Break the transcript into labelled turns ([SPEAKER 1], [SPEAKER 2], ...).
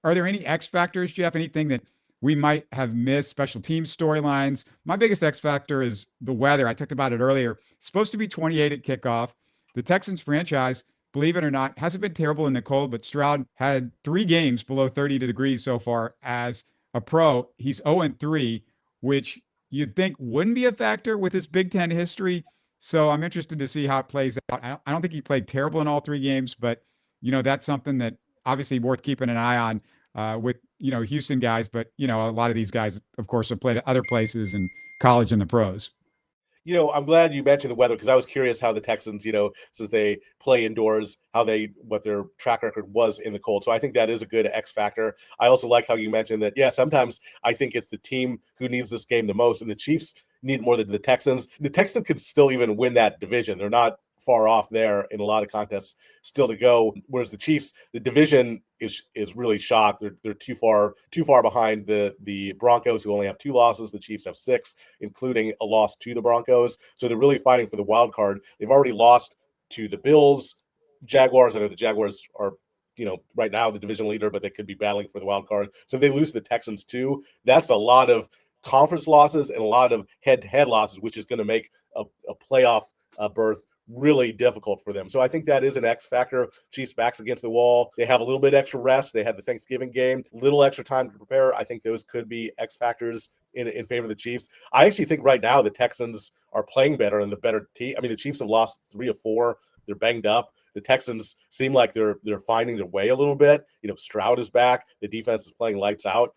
[SPEAKER 1] are there any X factors, Jeff? Anything that we might have missed? Special team storylines. My biggest X factor is the weather. I talked about it earlier. It's supposed to be 28 at kickoff. The Texans franchise, Bleav it or not, hasn't been terrible in the cold, but Stroud had 3 games below 30 degrees so far as a pro. He's 0-3, which you'd think wouldn't be a factor with his Big Ten history. So I'm interested to see how it plays out. I don't think he played terrible in all 3 games, but that's something that obviously worth keeping an eye on with Houston guys. But a lot of these guys, of course, have played at other places in college and the pros.
[SPEAKER 2] I'm glad you mentioned the weather because I was curious how the Texans, since they play indoors, what their track record was in the cold. So I think that is a good X factor. I also like how you mentioned that, yeah, sometimes I think it's the team who needs this game the most, and the Chiefs need more than the Texans. The Texans could still even win that division. They're not far off there in a lot of contests still to go. Whereas the Chiefs, the division is really shot. They're too far behind the Broncos, who only have 2 losses. The Chiefs have 6, including a loss to the Broncos. So they're really fighting for the wild card. They've already lost to the Bills, Jaguars. I know the Jaguars are right now the division leader, but they could be battling for the wild card. So if they lose to the Texans too, that's a lot of conference losses and a lot of head-to-head losses, which is going to make a playoff berth really difficult for them. So I think that is an X factor. Chiefs backs against the wall. They have a little bit extra rest. They had the Thanksgiving game, little extra time to prepare. I think those could be X factors in favor of the Chiefs. I actually think right now the Texans are playing better and the better team. I mean, the Chiefs have lost 3 of 4. They're banged up. The Texans seem like they're finding their way a little bit. Stroud is back. The defense is playing lights out.